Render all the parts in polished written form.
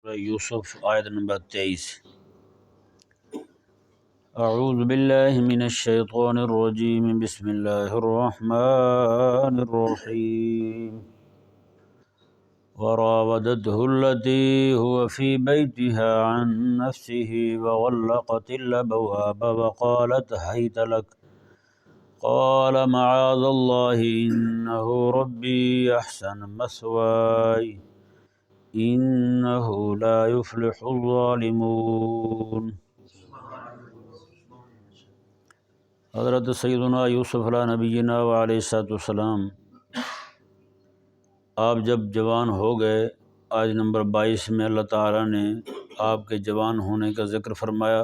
یوسف آیت نمبر 23۔ اعوذ باللہ من الشیطان الرجیم، بسم اللہ الرحمن الرحیم۔ وراودته التي هو في بيتها عن نفسه وغلقت الأبواب وقالت هيت لك قال معاذ الله إنه ربي أحسن مثواي إنه لا يفلح الظالمون۔ حضرت سیدنا یوسف علیہ نبینا وعلیہ السلام آپ جب جوان ہو گئے، آج نمبر 22 میں اللہ تعالیٰ نے آپ کے جوان ہونے کا ذکر فرمایا۔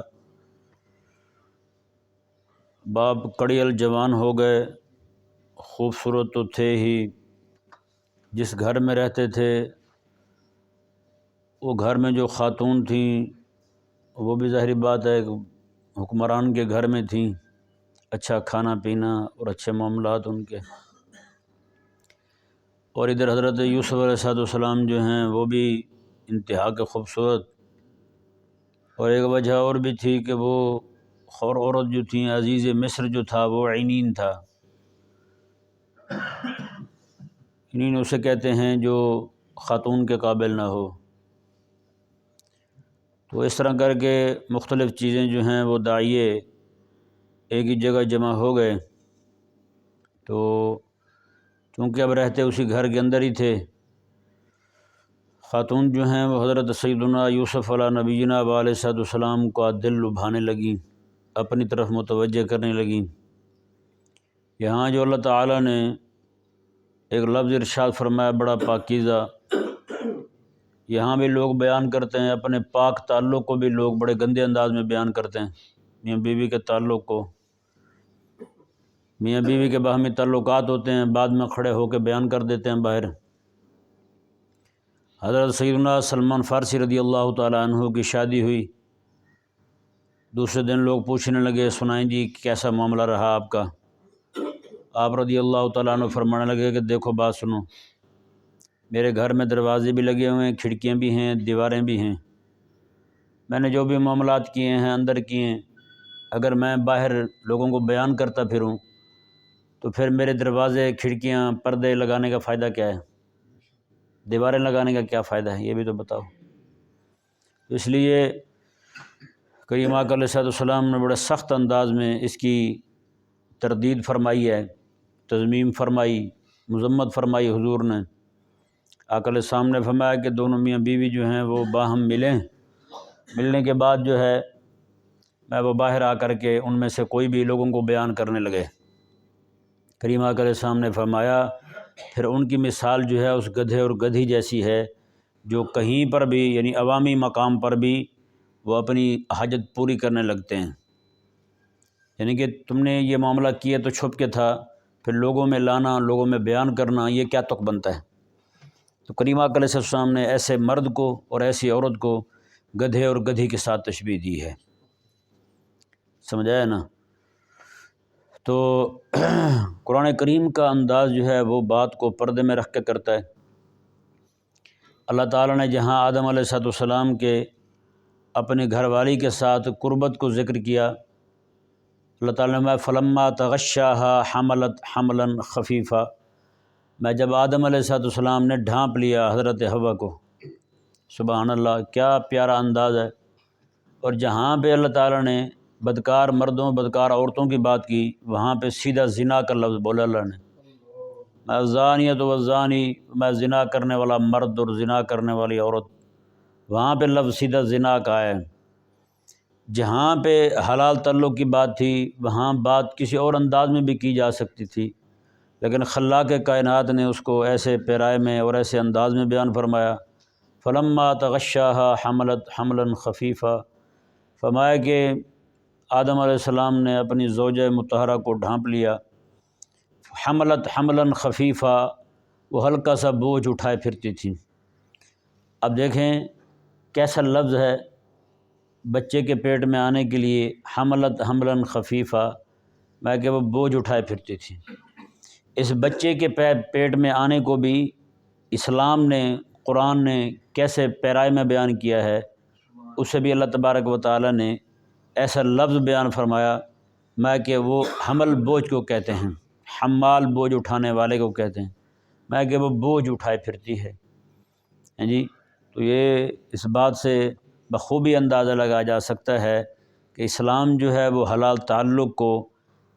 باپ کڑیل جوان ہو گئے، خوبصورت تو تھے ہی، جس گھر میں رہتے تھے وہ گھر میں جو خاتون تھیں وہ بھی ظاہری بات ہے کہ حکمران کے گھر میں تھیں، اچھا کھانا پینا اور اچھے معاملات ان کے، اور ادھر حضرت یوسف علیہ السلام جو ہیں وہ بھی انتہا کے خوبصورت، اور ایک وجہ اور بھی تھی کہ وہ خور عورت جو تھیں، عزیز مصر جو تھا وہ عینین تھا۔ عینین اسے کہتے ہیں جو خاتون کے قابل نہ ہو۔ تو اس طرح کر کے مختلف چیزیں جو ہیں وہ داعیے ایک ہی جگہ جمع ہو گئے، تو چونکہ اب رہتے اسی گھر کے اندر ہی تھے، خاتون جو ہیں وہ حضرت سیدنا یوسف علیہ نبینا علیہ السلام کا دل لبھانے لگیں، اپنی طرف متوجہ کرنے لگیں۔ یہاں جو اللہ تعالیٰ نے ایک لفظ ارشاد فرمایا بڑا پاکیزہ، یہاں بھی لوگ بیان کرتے ہیں اپنے پاک تعلق کو، بھی لوگ بڑے گندے انداز میں بیان کرتے ہیں۔ میاں بیوی کے تعلق کو، میاں بیوی کے باہمی تعلقات ہوتے ہیں، بعد میں کھڑے ہو کے بیان کر دیتے ہیں باہر۔ حضرت سیدنا سلمان فارسی رضی اللہ تعالیٰ عنہ کی شادی ہوئی، دوسرے دن لوگ پوچھنے لگے سنائیں جی کیسا معاملہ رہا آپ کا؟ آپ رضی اللہ تعالیٰ عنہ فرمانے لگے کہ دیکھو بات سنو، میرے گھر میں دروازے بھی لگے ہوئے ہیں، کھڑکیاں بھی ہیں، دیواریں بھی ہیں، میں نے جو بھی معاملات کیے ہیں اندر کیے ہیں، اگر میں باہر لوگوں کو بیان کرتا پھروں تو پھر میرے دروازے، کھڑکیاں، پردے لگانے کا فائدہ کیا ہے؟ دیواریں لگانے کا کیا فائدہ ہے؟ یہ بھی تو بتاؤ۔ اس لیے کریم آقا علیہ السلام نے بڑے سخت انداز میں اس کی تردید فرمائی ہے، تذمیم فرمائی، مذمت فرمائی حضور نے۔ آقا علیہ السلام نے فرمایا کہ دونوں میاں بیوی جو ہیں وہ باہم ملیں، ملنے کے بعد جو ہے میں وہ باہر آ کر کے ان میں سے کوئی بھی لوگوں کو بیان کرنے لگے۔ کریم آقا علیہ السلام نے فرمایا پھر ان کی مثال جو ہے اس گدھے اور گدھی جیسی ہے جو کہیں پر بھی، یعنی عوامی مقام پر بھی وہ اپنی حاجت پوری کرنے لگتے ہیں۔ یعنی کہ تم نے یہ معاملہ کیا تو چھپ کے تھا، پھر لوگوں میں لانا، لوگوں میں بیان کرنا، یہ کیا تک بنتا ہے؟ تو کریم آقا علیہ السلام نے ایسے مرد کو اور ایسی عورت کو گدھے اور گدھی کے ساتھ تشبیہ دی ہے، سمجھایا نا؟ تو قرآن کریم کا انداز جو ہے وہ بات کو پردے میں رکھ کے کرتا ہے۔ اللہ تعالیٰ نے جہاں آدم علیہ السلام کے اپنے گھر والی کے ساتھ قربت کو ذکر کیا، اللہ تعالیٰ نے فلما تغشاها حملت حملا خفیفا، میں جب آدم علیہ السلام نے ڈھانپ لیا حضرت حوا کو، سبحان اللہ کیا پیارا انداز ہے۔ اور جہاں پہ اللہ تعالیٰ نے بدکار مردوں، بدکار عورتوں کی بات کی، وہاں پہ سیدھا زنا کا لفظ بولا اللہ نے، میں الزانیۃ والزانی، میں زنا کرنے والا مرد اور زنا کرنے والی عورت، وہاں پہ لفظ سیدھا زنا کا ہے۔ جہاں پہ حلال تعلق کی بات تھی وہاں بات کسی اور انداز میں بھی کی جا سکتی تھی، لیکن خلاق کائنات نے اس کو ایسے پیرائے میں اور ایسے انداز میں بیان فرمایا۔ فلما تغشاها حملت حملا خفیفا، فرمایا کہ آدم علیہ السلام نے اپنی زوجہ مطہرہ کو ڈھانپ لیا، حملت حملا خفیفا، وہ ہلکا سا بوجھ اٹھائے پھرتی تھی۔ اب دیکھیں کیسا لفظ ہے بچے کے پیٹ میں آنے کے لیے، حملت حملا خفیفا، میں کہ وہ بوجھ اٹھائے پھرتی تھی۔ اس بچے کے پیٹ میں آنے کو بھی اسلام نے قرآن نے کیسے پیرائے میں بیان کیا ہے، اسے بھی اللہ تبارک و تعالی نے ایسا لفظ بیان فرمایا میں کہ وہ حمل بوجھ کو کہتے ہیں، حمال بوجھ اٹھانے والے کو کہتے ہیں، میں کہ وہ بوجھ اٹھائے پھرتی ہے جی۔ تو یہ اس بات سے بخوبی اندازہ لگایا جا سکتا ہے کہ اسلام جو ہے وہ حلال تعلق کو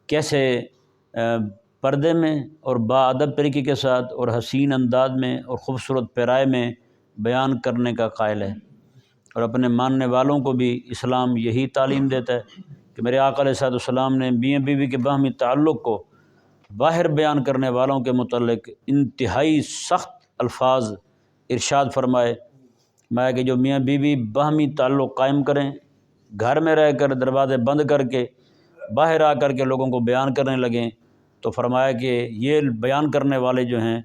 کیسے پردے میں اور باادب طریقے کے ساتھ اور حسین انداز میں اور خوبصورت پیرائے میں بیان کرنے کا قائل ہے، اور اپنے ماننے والوں کو بھی اسلام یہی تعلیم دیتا ہے کہ میرے آقا علیہ السلام نے میاں بیوی کے باہمی تعلق کو باہر بیان کرنے والوں کے متعلق انتہائی سخت الفاظ ارشاد فرمائے، میں کہ جو میاں بیوی باہمی تعلق قائم کریں، گھر میں رہ کر دروازے بند کر کے باہر آ کر کے لوگوں کو بیان کرنے لگیں، تو فرمایا کہ یہ بیان کرنے والے جو ہیں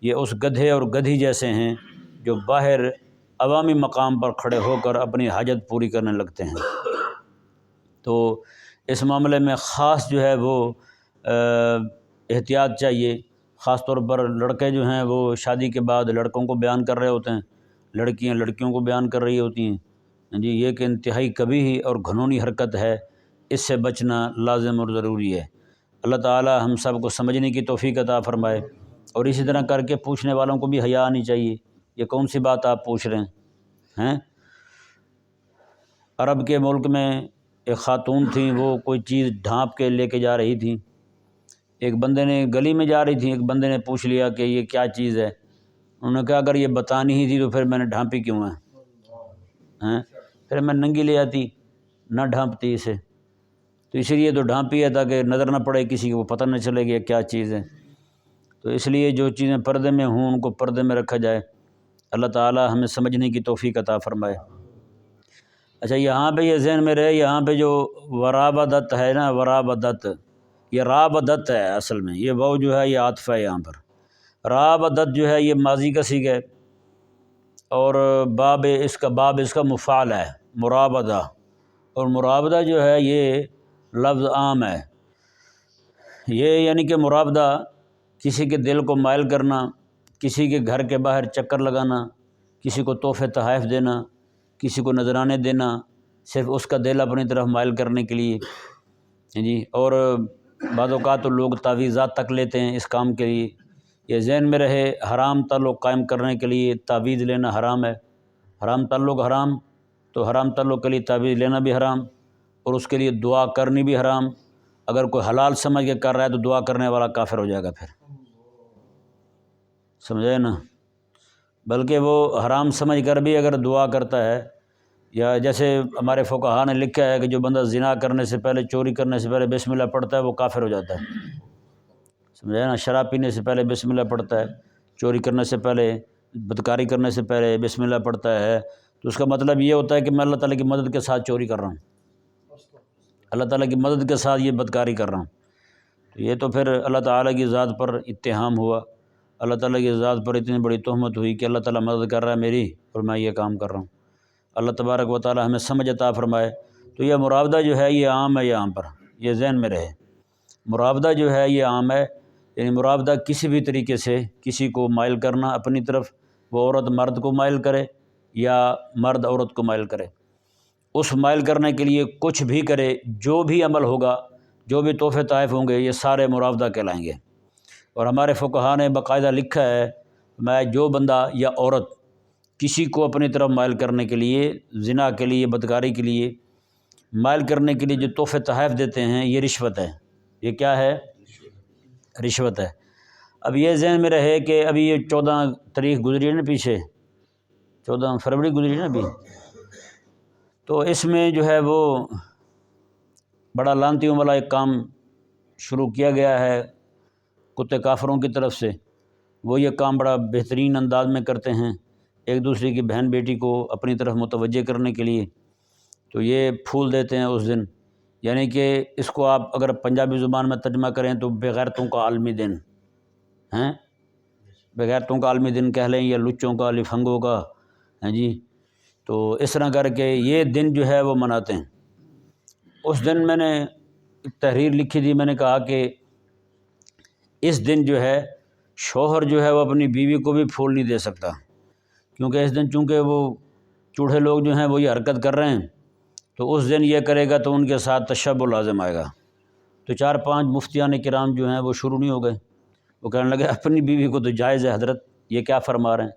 یہ اس گدھے اور گدھی جیسے ہیں جو باہر عوامی مقام پر کھڑے ہو کر اپنی حاجت پوری کرنے لگتے ہیں۔ تو اس معاملے میں خاص جو ہے وہ احتیاط چاہیے، خاص طور پر لڑکے جو ہیں وہ شادی کے بعد لڑکوں کو بیان کر رہے ہوتے ہیں، لڑکیاں لڑکیوں کو بیان کر رہی ہوتی ہیں جی، یہ کہ انتہائی قبیح اور گھنونی حرکت ہے، اس سے بچنا لازم اور ضروری ہے۔ اللہ تعالی ہم سب کو سمجھنے کی توفیق عطا فرمائے، اور اسی طرح کر کے پوچھنے والوں کو بھی حیا آنی چاہیے، یہ کون سی بات آپ پوچھ رہے ہیں؟ عرب کے ملک میں ایک خاتون تھیں، وہ کوئی چیز ڈھانپ کے لے کے جا رہی تھیں، ایک بندے نے گلی میں جا رہی تھیں، ایک بندے نے پوچھ لیا کہ یہ کیا چیز ہے، انہوں نے کہا اگر یہ بتانی ہی تھی تو پھر میں نے ڈھانپی کیوں ہے، پھر میں ننگی لے آتی نہ ڈھانپتی اسے، تو اسی لیے تو ڈھانپی ہے تاکہ نظر نہ پڑے کسی کو، پتہ نہ چلے گی کیا چیز ہے، تو اس لیے جو چیزیں پردے میں ہوں ان کو پردے میں رکھا جائے۔ اللہ تعالی ہمیں سمجھنے کی توفیق عطا فرمائے۔ اچھا، یہاں پہ یہ ذہن میں رہے، یہاں پہ جو ورابدت ہے نا، ورابدت، یہ رابدت ہے اصل میں، یہ واو جو ہے یہ عاطف ہے، یہاں پر رابدت جو ہے یہ ماضی کا صیغہ ہے، اور باب اس کا مفعول ہے مرابدہ، اور مرابدہ جو ہے یہ لفظ عام ہے، یہ یعنی کہ مرابدہ کسی کے دل کو مائل کرنا، کسی کے گھر کے باہر چکر لگانا، کسی کو تحفے تحائف دینا، کسی کو نذرانے دینا، صرف اس کا دل اپنی طرف مائل کرنے کے لیے جی، اور بعض اوقات تو لوگ تعویذات تک لیتے ہیں اس کام کے لیے۔ یہ ذہن میں رہے، حرام تعلق قائم کرنے کے لیے تعویذ لینا حرام ہے، حرام تعلق حرام، تو حرام تعلق کے لیے تعویذ لینا بھی حرام، اور اس کے لیے دعا کرنی بھی حرام۔ اگر کوئی حلال سمجھ کے کر رہا ہے تو دعا کرنے والا کافر ہو جائے گا، پھر سمجھے نا، بلکہ وہ حرام سمجھ کر بھی اگر دعا کرتا ہے، یا جیسے ہمارے فقہا نے لکھا ہے کہ جو بندہ زنا کرنے سے پہلے، چوری کرنے سے پہلے بسم اللہ پڑھتا ہے وہ کافر ہو جاتا ہے، سمجھے نا، شراب پینے سے پہلے بسم اللہ پڑھتا ہے، چوری کرنے سے پہلے، بدکاری کرنے سے پہلے بسم اللہ پڑھتا ہے، تو اس کا مطلب یہ ہوتا ہے کہ میں اللہ تعالیٰ کی مدد کے ساتھ چوری کر رہا ہوں، اللہ تعالیٰ کی مدد کے ساتھ یہ بدکاری کر رہا ہوں، تو یہ تو پھر اللہ تعالیٰ کی ذات پر اتہام ہوا، اللہ تعالیٰ کی ذات پر اتنی بڑی تہمت ہوئی کہ اللہ تعالیٰ مدد کر رہا ہے میری اور میں یہ کام کر رہا ہوں۔ اللہ تبارک و تعالیٰ ہمیں سمجھ عطا فرمائے۔ تو یہ مرابدہ جو ہے یہ عام ہے، یہاں پر یہ ذہن میں رہے، مرابدہ جو ہے یہ عام ہے، یعنی مرابدہ کسی بھی طریقے سے کسی کو مائل کرنا اپنی طرف، وہ عورت مرد کو مائل کرے یا مرد عورت کو مائل کرے، اس مائل کرنے کے لیے کچھ بھی کرے، جو بھی عمل ہوگا، جو بھی تحفے تحائف ہوں گے، یہ سارے مرابدہ کہلائیں گے۔ اور ہمارے فقہا نے باقاعدہ لکھا ہے، میں جو بندہ یا عورت کسی کو اپنی طرف مائل کرنے کے لیے، زنا کے لیے، بدکاری کے لیے مائل کرنے کے لیے جو تحفے تحائف دیتے ہیں، یہ رشوت ہے۔ یہ کیا ہے؟ رشوت ہے۔ اب یہ ذہن میں رہے کہ ابھی یہ 14 تاریخ گزری ہے نا، پیچھے 14 فروری گزری ہے نا ابھی، تو اس میں جو ہے وہ بڑا لانتیوں والا ایک کام شروع کیا گیا ہے کتے کافروں کی طرف سے۔ وہ یہ کام بڑا بہترین انداز میں کرتے ہیں، ایک دوسرے کی بہن بیٹی کو اپنی طرف متوجہ کرنے کے لیے، تو یہ پھول دیتے ہیں اس دن، یعنی کہ اس کو آپ اگر پنجابی زبان میں ترجمہ کریں تو بغیرتوں کا عالمی دن ہیں، بغیرتوں کا عالمی دن کہہ لیں، یا لچوں کا، لفنگوں کا، ہیں جی، تو اس طرح کر کے یہ دن جو ہے وہ مناتے ہیں۔ اس دن میں نے ایک تحریر لکھی تھی، میں نے کہا کہ اس دن جو ہے شوہر جو ہے وہ اپنی بیوی کو بھی پھول نہیں دے سکتا، کیونکہ اس دن چونکہ وہ چوڑے لوگ جو ہیں وہ یہ حرکت کر رہے ہیں، تو اس دن یہ کرے گا تو ان کے ساتھ تشبہ لازم آئے گا۔ تو 4-5 مفتیان کرام جو ہیں وہ شروع نہیں ہو گئے، وہ کہنے لگے اپنی بیوی کو تو جائز ہے حضرت، یہ کیا فرما رہے ہیں؟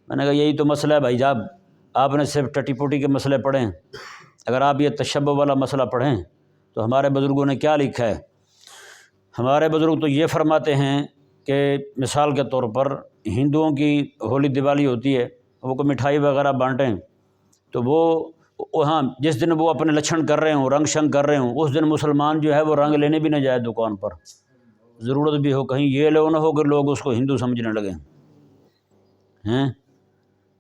میں نے کہا یہی تو مسئلہ ہے بھائی صاحب، آپ نے صرف ٹٹی پوٹی کے مسئلے پڑھے ہیں، اگر آپ یہ تشبہ والا مسئلہ پڑھیں تو ہمارے بزرگوں نے کیا لکھا ہے؟ ہمارے بزرگ تو یہ فرماتے ہیں کہ مثال کے طور پر ہندوؤں کی ہولی دیوالی ہوتی ہے، وہ کوئی مٹھائی وغیرہ بانٹیں، تو وہ ہاں جس دن وہ اپنے لچھن کر رہے ہوں، رنگ شنگ کر رہے ہوں، اس دن مسلمان جو ہے وہ رنگ لینے بھی نہ جائے دکان پر، ضرورت بھی ہو، کہیں یہ لو نہ ہو کہ لوگ اس کو ہندو سمجھنے لگیں ہیں،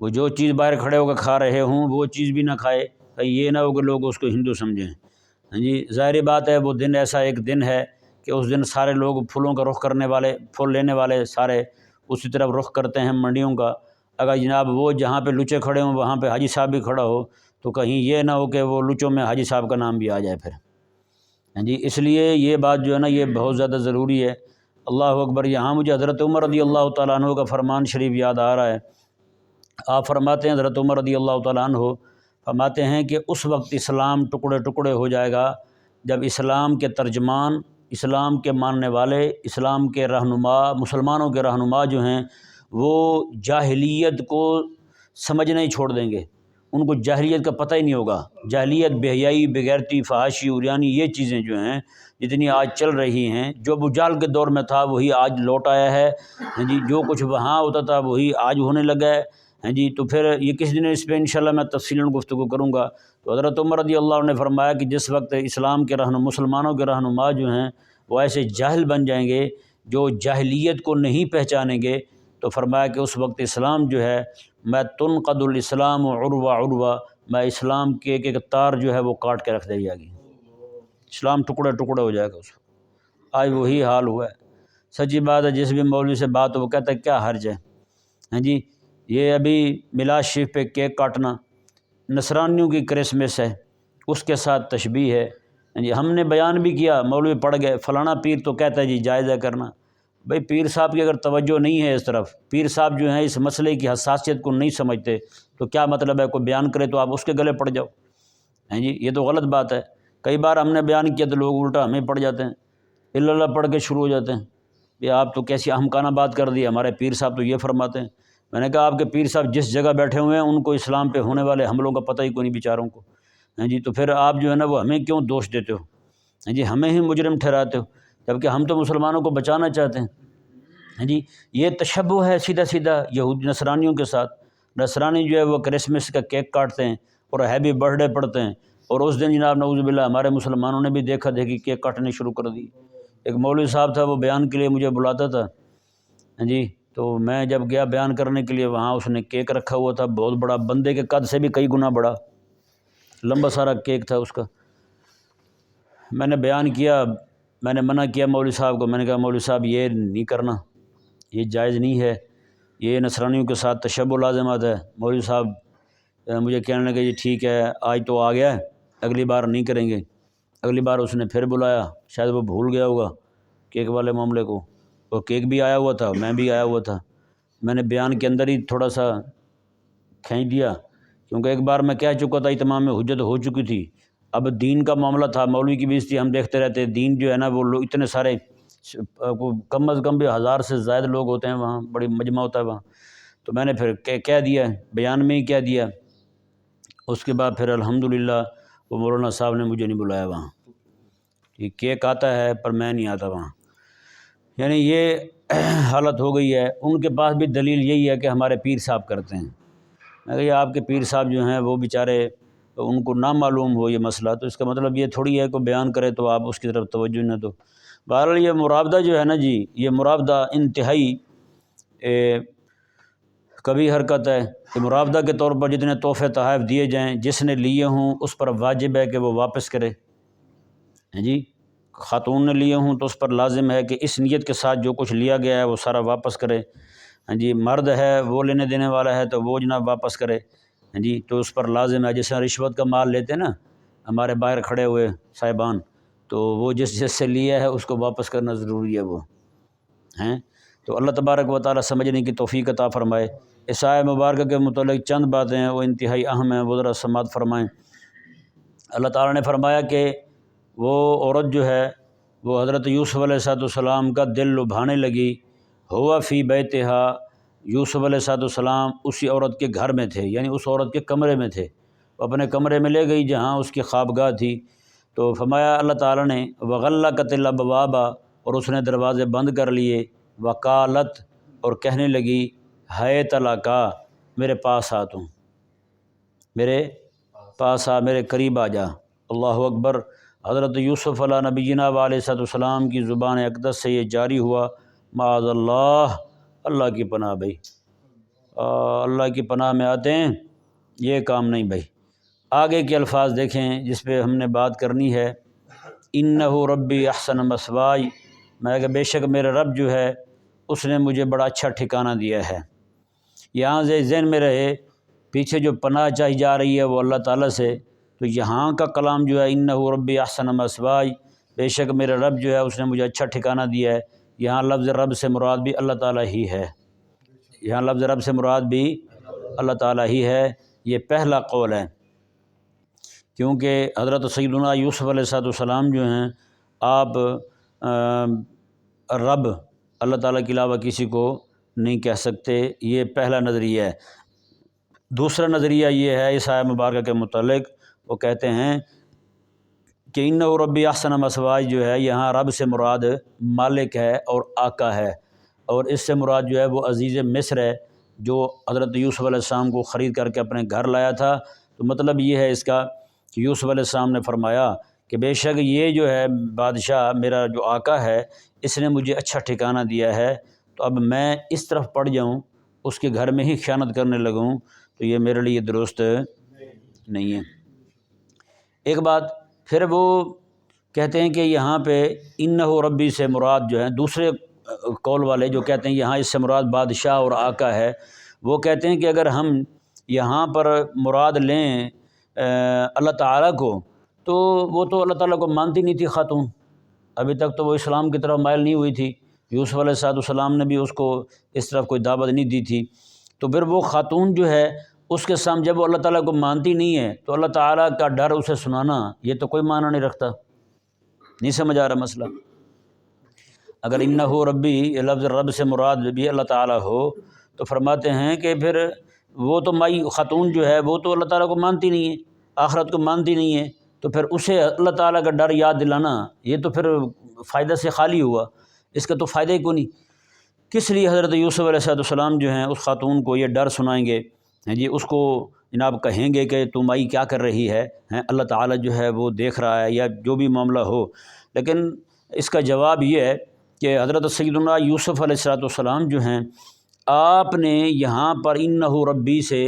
وہ جو چیز باہر کھڑے ہو کے کھا رہے ہوں وہ چیز بھی نہ کھائے، کہیں یہ نہ ہو کہ لوگ اس کو ہندو سمجھیں۔ ہاں جی، ظاہری بات ہے وہ دن ایسا ایک دن ہے کہ اس دن سارے لوگ پھولوں کا رخ کرنے والے، پھول لینے والے سارے اسی طرف رخ کرتے ہیں منڈیوں کا۔ اگر جناب وہ جہاں پہ لچے کھڑے ہوں وہاں پہ حاجی صاحب بھی کھڑا ہو تو کہیں یہ نہ ہو کہ وہ لچوں میں حاجی صاحب کا نام بھی آ جائے پھر۔ ہاں جی، اس لیے یہ بات جو ہے نا یہ بہت زیادہ ضروری ہے۔ اللہ اکبر۔ یہاں مجھے حضرت عمر رضی اللہ تعالیٰ عنہ کا فرمان شریف یاد آ رہا ہے۔ آپ فرماتے ہیں، حضرت عمر رضی اللہ تعالیٰ عنہ فرماتے ہیں کہ اس وقت اسلام ٹکڑے ٹکڑے ہو جائے گا جب اسلام کے ترجمان، اسلام کے ماننے والے، اسلام کے رہنما، مسلمانوں کے رہنما جو ہیں وہ جاہلیت کو سمجھنا ہی چھوڑ دیں گے، ان کو جاہلیت کا پتہ ہی نہیں ہوگا۔ جاہلیت، بے حیائی، بے غیرتی، فحاشی، عریانی، یہ چیزیں جو ہیں جتنی آج چل رہی ہیں، جو ابو جہل کے دور میں تھا وہی آج لوٹ آیا ہے۔ ہاں جی، جو کچھ وہاں ہوتا تھا وہی آج ہونے لگا ہے۔ ہاں جی، تو پھر یہ کس دن اس پہ انشاءاللہ میں تفصیلاً گفتگو کروں گا۔ تو حضرت عمر رضی اللہ عنہ نے فرمایا کہ جس وقت اسلام کے رہنما، مسلمانوں کے رہنما جو ہیں وہ ایسے جاہل بن جائیں گے جو جاہلیت کو نہیں پہچانیں گے، تو فرمایا کہ اس وقت اسلام جو ہے میں تنقض الاسلام عروہ عروہ، میں اسلام کے ایک ایک تار جو ہے وہ کاٹ کے رکھ دے جائے گی، اسلام ٹکڑے ٹکڑے ہو جائے گا اس وقت۔ آج وہی حال ہوا ہے۔ سچی بات ہے، جس بھی مولوی سے بات ہو وہ کہتا ہے کیا حرج ہے؟ ہاں جی، یہ ابھی میلاد شریف پہ کیک کاٹنا نصرانیوں کی کرسمس ہے، اس کے ساتھ تشبیہ ہے۔ ہاں جی، ہم نے بیان بھی کیا، مولوی پڑھ گئے، فلانا پیر تو کہتا ہے جی جائز ہے کرنا۔ بھئی پیر صاحب کی اگر توجہ نہیں ہے اس طرف، پیر صاحب جو ہیں اس مسئلے کی حساسیت کو نہیں سمجھتے، تو کیا مطلب ہے کوئی بیان کرے تو آپ اس کے گلے پڑ جاؤ؟ ہاں جی، یہ تو غلط بات ہے۔ کئی بار ہم نے بیان کیا تو لوگ الٹا ہمیں پڑ جاتے ہیں، الا اللہ پڑھ کے شروع ہو جاتے ہیں، یہ آپ تو کیسی احمقانہ بات کر دی، ہمارے پیر صاحب تو یہ فرماتے ہیں۔ میں نے کہا آپ کے پیر صاحب جس جگہ بیٹھے ہوئے ہیں ان کو اسلام پہ ہونے والے حملوں کا پتہ ہی کوئی نہیں بیچاروں کو۔ ہاں جی، تو پھر آپ جو ہے نا وہ ہمیں کیوں دوش دیتے ہو؟ ہاں جی، ہمیں ہی مجرم ٹھہراتے ہو، جبکہ ہم تو مسلمانوں کو بچانا چاہتے ہیں۔ ہاں جی، یہ تشبہ ہے سیدھا سیدھا یہود نصرانیوں کے ساتھ۔ نصرانی جو ہے وہ کرسمس کا کیک کاٹتے ہیں اور ہیپی برتھ ڈے پڑھتے ہیں، اور اس دن جناب نعوذ باللہ ہمارے مسلمانوں نے بھی دیکھا دیکھی کیک کاٹنے شروع کر دی۔ ایک مولوی صاحب تھا وہ بیان کے لیے مجھے بلاتا تھا، ہاں جی، تو میں جب گیا بیان کرنے کے لیے وہاں اس نے کیک رکھا ہوا تھا، بہت بڑا، بندے کے قد سے بھی کئی گنا بڑا، لمبا سارا کیک تھا اس کا۔ میں نے بیان کیا، میں نے منع کیا مولوی صاحب کو، میں نے کہا مولوی صاحب یہ نہیں کرنا، یہ جائز نہیں ہے، یہ نصرانیوں کے ساتھ تشبہ لازمات ہے۔ مولوی صاحب مجھے کہنے لگے جی ٹھیک ہے، آج تو آ گیا ہے، اگلی بار نہیں کریں گے۔ اگلی بار اس نے پھر بلایا، شاید وہ بھول گیا ہوگا کیک والے معاملے کو، وہ کیک بھی آیا ہوا تھا، میں بھی آیا ہوا تھا۔ میں نے بیان کے اندر ہی تھوڑا سا کھینچ دیا، کیونکہ ایک بار میں کہہ چکا تھا، اتمام میں حجت ہو چکی تھی۔ اب دین کا معاملہ تھا، مولوی کی بیزتی ہم دیکھتے رہتے، دین جو ہے نا وہ لوگ اتنے سارے، کم از کم بھی 1000 سے زائد لوگ ہوتے ہیں وہاں، بڑی مجمع ہوتا ہے وہاں، تو میں نے پھر کہہ دیا، بیان میں ہی کہہ دیا۔ اس کے بعد پھر الحمدللہ وہ مولانا صاحب نے مجھے نہیں بلایا وہاں، یہ کیک آتا ہے پر میں نہیں آتا وہاں۔ یعنی یہ حالت ہو گئی ہے۔ ان کے پاس بھی دلیل یہی ہے کہ ہمارے پیر صاحب کرتے ہیں۔ میں کہا یہ آپ کے پیر صاحب جو ہیں وہ بیچارے، ان کو نہ معلوم ہو یہ مسئلہ، تو اس کا مطلب یہ تھوڑی ہے کہ بیان کرے تو آپ اس کی طرف توجہ نہ دو۔ بہرحال یہ مراودہ جو ہے نا جی، یہ مراودہ انتہائی کبھی حرکت ہے کہ مراودہ کے طور پر جتنے تحفے تحائف دیے جائیں، جس نے لیے ہوں اس پر واجب ہے کہ وہ واپس کرے۔ ہاں جی، خاتون نے لیے ہوں تو اس پر لازم ہے کہ اس نیت کے ساتھ جو کچھ لیا گیا ہے وہ سارا واپس کرے۔ ہاں جی، مرد ہے وہ لینے دینے والا ہے تو وہ جناب واپس کرے۔ ہاں جی، تو اس پر لازم ہے، جیسے رشوت کا مال لیتے ہیں نا ہمارے باہر کھڑے ہوئے صاحبان، تو وہ جس سے لیا ہے اس کو واپس کرنا ضروری ہے وہ ہیں۔ تو اللہ تبارک و تعالی سمجھنے کی توفیق عطا فرمائے۔ اس آیت مبارکہ کے متعلق چند باتیں ہیں وہ انتہائی اہم ہیں، وہ ذرا سماعت فرمائیں۔ اللہ تعالیٰ نے فرمایا کہ وہ عورت جو ہے وہ حضرت یوسف علیہ السلام کا دل لبھانے لگی، ہوا فی بیتہا، یوسف علیہ السلام اسی عورت کے گھر میں تھے، یعنی اس عورت کے کمرے میں تھے، وہ اپنے کمرے میں لے گئی جہاں اس کی خوابگاہ تھی۔ تو فرمایا اللہ تعالیٰ نے وغلقت الابواب، اور اس نے دروازے بند کر لیے، وقالت، اور کہنے لگی حیت لک، میرے پاس آ، تم میرے پاس آ، میرے قریب آ جا۔ اللہ اکبر۔ حضرت یوسف علیہ نبینا علیہ السلام کی زبان اقدس سے یہ جاری ہوا، معاذ اللہ، اللہ کی پناہ بھائی، اللہ کی پناہ میں آتے ہیں، یہ کام نہیں بھائی۔ آگے کے الفاظ دیکھیں جس پہ ہم نے بات کرنی ہے، انہ ربی احسن مثوائی، میں کہ بے شک میرا رب جو ہے اس نے مجھے بڑا اچھا ٹھکانہ دیا ہے۔ یہاں سے ذہن میں رہے پیچھے جو پناہ چاہی جا رہی ہے وہ اللہ تعالیٰ سے، تو یہاں کا کلام جو ہے انہ ربی احسن مثوائی، بے شک میرا رب جو ہے اس نے مجھے اچھا ٹھکانہ دیا ہے، یہاں لفظ رب سے مراد بھی اللہ تعالیٰ ہی ہے، یہاں لفظ رب سے مراد بھی اللہ تعالیٰ ہی ہے۔ یہ پہلا قول ہے، کیونکہ حضرت سیدنا یوسف علیہ السلام جو ہیں آپ رب اللہ تعالیٰ کے علاوہ کسی کو نہیں کہہ سکتے، یہ پہلا نظریہ ہے۔ دوسرا نظریہ یہ ہے اس آیت مبارکہ کے متعلق، وہ کہتے ہیں کہ انہ ربی احسن مثوائی جو ہے یہاں رب سے مراد مالک ہے اور آقا ہے، اور اس سے مراد جو ہے وہ عزیز مصر ہے جو حضرت یوسف علیہ السلام کو خرید کر کے اپنے گھر لایا تھا۔ تو مطلب یہ ہے اس کا کہ یوسف علیہ السلام نے فرمایا کہ بے شک یہ جو ہے بادشاہ میرا جو آقا ہے اس نے مجھے اچھا ٹھکانہ دیا ہے، تو اب میں اس طرف پڑ جاؤں، اس کے گھر میں ہی خیانت کرنے لگوں، تو یہ میرے لیے درست نہیں ہے۔ ایک بات پھر وہ کہتے ہیں کہ یہاں پہ انہ ربی سے مراد جو ہے، دوسرے قول والے جو کہتے ہیں یہاں اس سے مراد بادشاہ اور آقا ہے، وہ کہتے ہیں کہ اگر ہم یہاں پر مراد لیں اللہ تعالیٰ کو، تو وہ تو اللہ تعالیٰ کو مانتی نہیں تھی خاتون، ابھی تک تو وہ اسلام کی طرف مائل نہیں ہوئی تھی، یوسف علیہ السلام نے بھی اس کو اس طرف کوئی دعوت نہیں دی تھی، تو پھر وہ خاتون جو ہے اس کے سامنے جب وہ اللہ تعالیٰ کو مانتی نہیں ہے تو اللہ تعالیٰ کا ڈر اسے سنانا یہ تو کوئی معنی نہیں رکھتا۔ نہیں سمجھ آ رہا مسئلہ؟ اگر انہ ربی یہ لفظ رب سے مراد بھی اللہ تعالیٰ ہو تو فرماتے ہیں کہ پھر وہ تو مائی خاتون جو ہے وہ تو اللہ تعالیٰ کو مانتی نہیں ہے، آخرت کو مانتی نہیں ہے، تو پھر اسے اللہ تعالیٰ کا ڈر یاد دلانا یہ تو پھر فائدہ سے خالی ہوا، اس کا تو فائدہ ہی کوئی نہیں۔ کس لیے حضرت یوسف علیہ السلام جو ہیں اس خاتون کو یہ ڈر سنائیں گے، جی اس کو جناب کہیں گے کہ تم آئی کیا کر رہی ہے، اللہ تعالیٰ جو ہے وہ دیکھ رہا ہے، یا جو بھی معاملہ ہو، لیکن اس کا جواب یہ ہے کہ حضرت سیدنا یوسف علیہ السلام جو ہیں آپ نے یہاں پر انہ ربی سے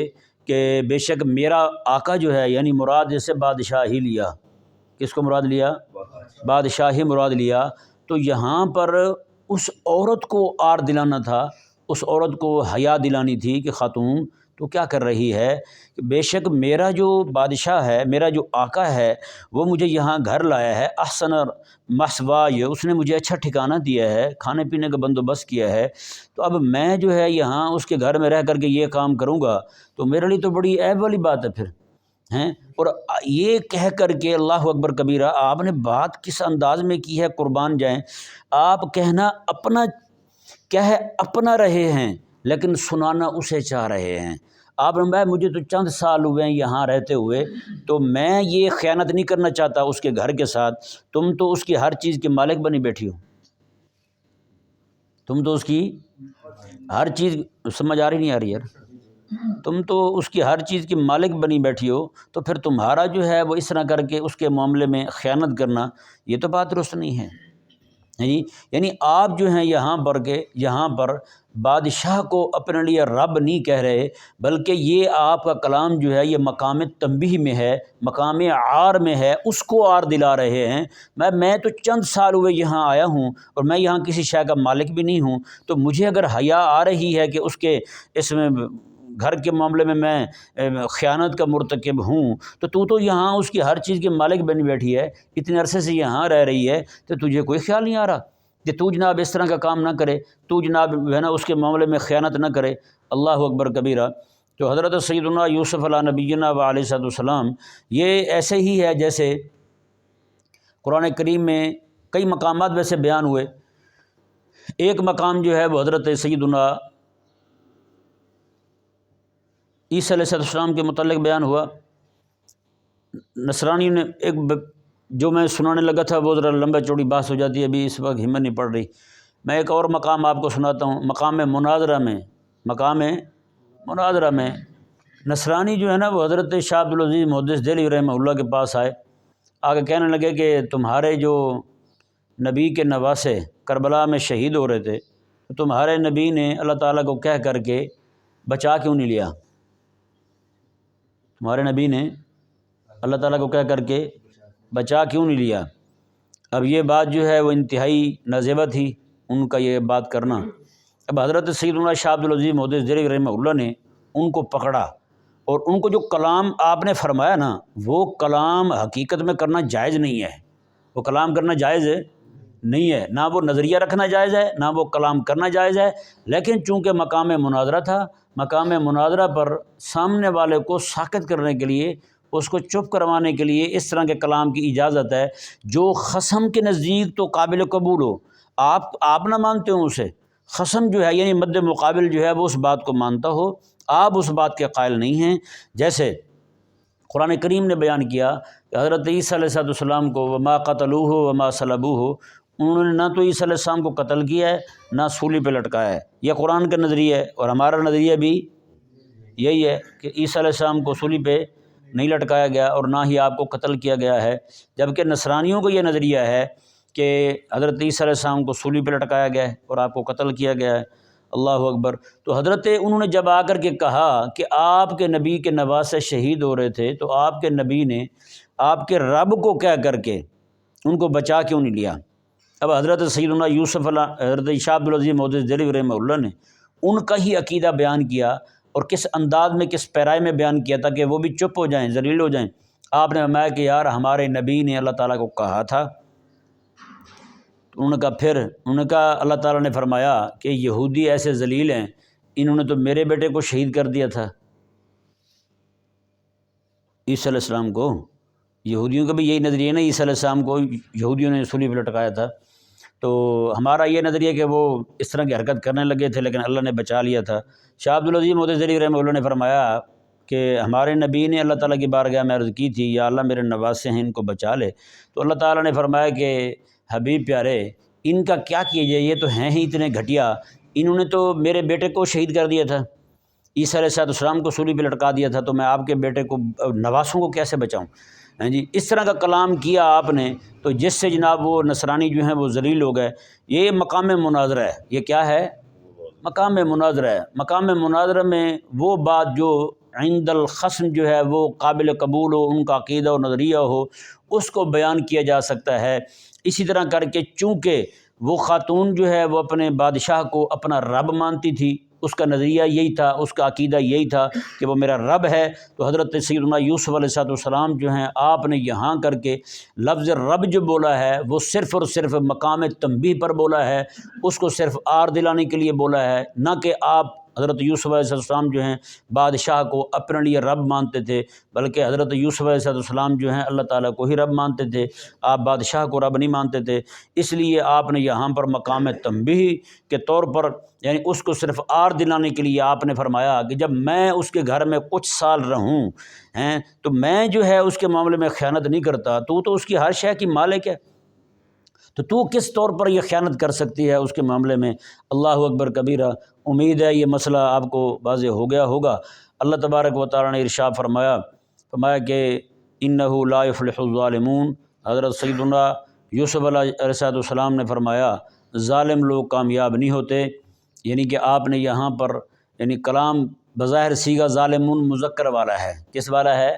کہ بے شک میرا آقا جو ہے، یعنی مراد جیسے بادشاہ ہی لیا، کس کو مراد لیا؟ بادشاہ ہی مراد لیا، تو یہاں پر اس عورت کو آر دلانا تھا، اس عورت کو حیا دلانی تھی کہ خاتون تو کیا کر رہی ہے، کہ بے شک میرا جو بادشاہ ہے، میرا جو آقا ہے وہ مجھے یہاں گھر لایا ہے، احسن مثوائی، اس نے مجھے اچھا ٹھکانہ دیا ہے، کھانے پینے کا بندوبست کیا ہے، تو اب میں جو ہے یہاں اس کے گھر میں رہ کر کے یہ کام کروں گا تو میرے لیے تو بڑی عیب والی بات ہے پھر ہیں۔ اور یہ کہہ کر کے اللہ اکبر کبیرہ، آپ نے بات کس انداز میں کی ہے، قربان جائیں، آپ کہنا اپنا رہے ہیں لیکن سنانا اسے چاہ رہے ہیں۔ آپ نے مجھے تو چند سال ہوئے ہیں یہاں رہتے ہوئے، تو میں یہ خیانت نہیں کرنا چاہتا اس کے گھر کے ساتھ، تم تو اس کی ہر چیز کے مالک بنی بیٹھی ہو، تم تو اس کی ہر چیز، سمجھ آ رہی نہیں آ رہی یار، تم تو اس کی ہر چیز کی مالک بنی بیٹھی ہو، تو پھر تمہارا جو ہے وہ اس طرح کر کے اس کے معاملے میں خیانت کرنا یہ تو بات درست نہیں ہے۔ یعنی آپ جو ہیں یہاں پر بادشاہ کو اپنے لیے رب نہیں کہہ رہے، بلکہ یہ آپ کا کلام جو ہے یہ مقام تنبیہ میں ہے، مقام عار میں ہے، اس کو عار دلا رہے ہیں۔ میں تو چند سال ہوئے یہاں آیا ہوں اور میں یہاں کسی شے کا مالک بھی نہیں ہوں، تو مجھے اگر حیا آ رہی ہے کہ اس کے اس میں گھر کے معاملے میں خیانت کا مرتکب ہوں، تو یہاں اس کی ہر چیز کے مالک بنی بیٹھی ہے، اتنے عرصے سے یہاں رہ رہی ہے، تو تجھے کوئی خیال نہیں آ رہا کہ تو جناب اس طرح کا کام نہ کرے، تو جناب ہے نا اس کے معاملے میں خیانت نہ کرے۔ اللہ اکبر کبیرہ۔ تو حضرت سیدنا یوسف علیہ نبینا و علیہ السلام یہ ایسے ہی ہے جیسے قرآن کریم میں کئی مقامات ویسے بیان ہوئے۔ ایک مقام جو ہے وہ حضرت سیدنا عیسیٰ علیہ السلام کے متعلق بیان ہوا۔ نصرانی نے ایک جو میں سنانے لگا تھا وہ ذرا لمبا چوڑی بحث ہو جاتی ہے، ابھی اس وقت ہمت نہیں پڑ رہی۔ میں ایک اور مقام آپ کو سناتا ہوں، مقام مناظرہ میں نصرانی جو ہے نا وہ حضرت شاہ عبدالعزیز محدث دہلوی رحمہ اللہ کے پاس آگے کہنے لگے کہ تمہارے جو نبی کے نواسے کربلا میں شہید ہو رہے تھے، تو تمہارے نبی نے اللہ تعالیٰ کو کہہ کر کے بچا کیوں نہیں لیا؟ تمہارے نبی نے اللہ تعالیٰ کو کہہ کر کے بچا کیوں نہیں لیا؟ اب یہ بات جو ہے وہ انتہائی نازیبہ تھی ان کا یہ بات کرنا۔ اب حضرت سیدنا شاہ عبدالعزیز محدث دہلوی رحمہ اللہ نے ان کو پکڑا اور ان کو جو کلام آپ نے فرمایا نا وہ کلام حقیقت میں کرنا جائز نہیں ہے، وہ کلام کرنا جائز نہیں ہے، نہ وہ نظریہ رکھنا جائز ہے نہ وہ کلام کرنا جائز ہے، لیکن چونکہ مقام مناظرہ تھا، مقام مناظرہ پر سامنے والے کو ساکت کرنے کے لیے، اس کو چپ کروانے کے لیے اس طرح کے کلام کی اجازت ہے جو خصم کے نزدیک تو قابل قبول ہو، آپ نہ مانتے ہو اسے، خصم جو ہے یعنی مد مقابل جو ہے وہ اس بات کو مانتا ہو، آپ اس بات کے قائل نہیں ہیں۔ جیسے قرآن کریم نے بیان کیا کہ حضرت عیسیٰ علیہ السلام کو وما قتلوہ وما صلبوہ، انہوں نے نہ تو عیسیٰ علیہ السلام کو قتل کیا ہے نہ سولی پہ لٹکایا ہے، یہ قرآن کا نظریہ ہے، اور ہمارا نظریہ بھی یہی ہے کہ عیسیٰ علیہ السلام کو سولی پہ نہیں لٹکایا گیا اور نہ ہی آپ کو قتل کیا گیا ہے، جبکہ نصرانیوں کو یہ نظریہ ہے کہ حضرت عیسیٰ علیہ السلام کو سولی پہ لٹکایا گیا ہے اور آپ کو قتل کیا گیا ہے۔ اللہ اکبر۔ تو انہوں نے جب آ کر کے کہا کہ آپ کے نبی کے نواسے شہید ہو رہے تھے تو آپ کے نبی نے آپ کے رب کو کہہ کر کے ان کو بچا کیوں نہیں لیا؟ اب حضرت سیدنا یوسف حضرت شاہ عبدالعزیز محدث دہلوی رحمہ اللہ نے ان کا ہی عقیدہ بیان کیا، اور کس انداز میں کس پیرائے میں بیان کیا تھا کہ وہ بھی چپ ہو جائیں، ذلیل ہو جائیں۔ آپ نے فرمایا کہ یار ہمارے نبی نے اللہ تعالیٰ کو کہا تھا، انہوں نے کہا اللہ تعالیٰ نے فرمایا کہ یہودی ایسے ذلیل ہیں، انہوں نے تو میرے بیٹے کو شہید کر دیا تھا، عیسیٰ علیہ السلام کو۔ یہودیوں کا بھی یہی نظریہ نا، عیسیٰ علیہ السلام کو یہودیوں نے سولی پہ لٹکایا تھا، تو ہمارا یہ نظریہ کہ وہ اس طرح کی حرکت کرنے لگے تھے لیکن اللہ نے بچا لیا تھا۔ شاہ عبدالعزیز محدث دہلوی رحمہ اللہ نے فرمایا کہ ہمارے نبی نے اللہ تعالیٰ کی بارگاہ میں عرض کی تھی یا اللہ میرے نواسے ہیں ان کو بچا لے، تو اللہ تعالیٰ نے فرمایا کہ حبیب پیارے ان کا کیا کیا جائے، یہ تو ہیں ہی اتنے گھٹیا، انہوں نے تو میرے بیٹے کو شہید کر دیا تھا، عیسیٰ علیہ السلام کو سولی پہ لٹکا دیا تھا، تو میں آپ کے بیٹے کو نواسوں کو کیسے بچاؤں؟ ہاں جی، اس طرح کا کلام کیا آپ نے، تو جس سے جناب وہ نصرانی جو ہیں وہ ذلیل ہو گئے۔ یہ مقام مناظرہ ہے، یہ کیا ہے؟ مقام مناظرہ ہے۔ مقام مناظرہ میں وہ بات جو عند الخصم جو ہے وہ قابل قبول ہو، ان کا عقیدہ و نظریہ ہو، اس کو بیان کیا جا سکتا ہے۔ اسی طرح کر کے چونکہ وہ خاتون جو ہے وہ اپنے بادشاہ کو اپنا رب مانتی تھی، اس کا نظریہ یہی تھا، اس کا عقیدہ یہی تھا کہ وہ میرا رب ہے، تو حضرت سیدنا یوسف علیہ السلام جو ہیں آپ نے یہاں کر کے لفظ رب جو بولا ہے وہ صرف اور صرف مقام تنبیہ پر بولا ہے، اس کو صرف آر دلانے کے لیے بولا ہے، نہ کہ آپ حضرت یوسف علیہ السلام جو ہیں بادشاہ کو اپنے لیے رب مانتے تھے، بلکہ حضرت یوسف علیہ السلام جو ہیں اللہ تعالیٰ کو ہی رب مانتے تھے، آپ بادشاہ کو رب نہیں مانتے تھے۔ اس لیے آپ نے یہاں پر مقام تنبیہ کے طور پر یعنی اس کو صرف آر دلانے کے لیے آپ نے فرمایا کہ جب میں اس کے گھر میں کچھ سال رہوں تو میں جو ہے اس کے معاملے میں خیانت نہیں کرتا، تو اس کی ہر شے کی مالک ہے، تو کس طور پر یہ خیانت کر سکتی ہے اس کے معاملے میں؟ اللہ اکبر کبیرہ۔ امید ہے یہ مسئلہ آپ کو واضح ہو گیا ہوگا۔ اللہ تبارک و تعالیٰ نے ارشاد فرمایا کہ انہ لا یفلح الظالمون۔ حضرت سیدنا یوسف علیہ السلام نے فرمایا ظالم لوگ کامیاب نہیں ہوتے، یعنی کہ آپ نے یہاں پر یعنی کلام بظاہر صیغہ ظالمون مذکر والا ہے، کس والا ہے؟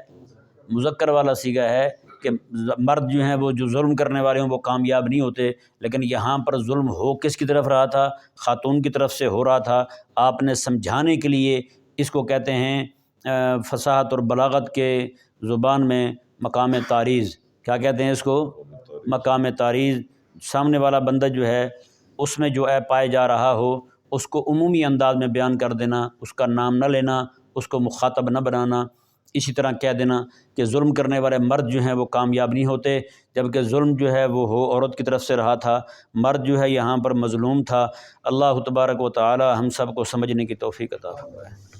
مذکر والا صیغہ ہے کہ مرد جو ہیں وہ جو ظلم کرنے والے ہیں وہ کامیاب نہیں ہوتے، لیکن یہاں پر ظلم ہو کس کی طرف رہا تھا؟ خاتون کی طرف سے ہو رہا تھا۔ آپ نے سمجھانے کے لیے اس کو کہتے ہیں فصاحت اور بلاغت کے زبان میں مقام تعریض، کیا کہتے ہیں اس کو؟ مقام تعریض۔ سامنے والا بندہ جو ہے اس میں جو عیب پائے جا رہا ہو اس کو عمومی انداز میں بیان کر دینا، اس کا نام نہ لینا، اس کو مخاطب نہ بنانا، اسی طرح کہہ دینا کہ ظلم کرنے والے مرد جو ہیں وہ کامیاب نہیں ہوتے، جبکہ ظلم جو ہے وہ عورت کی طرف سے رہا تھا، مرد جو ہے یہاں پر مظلوم تھا۔ اللہ تبارک و تعالی ہم سب کو سمجھنے کی توفیق عطا فرمائے۔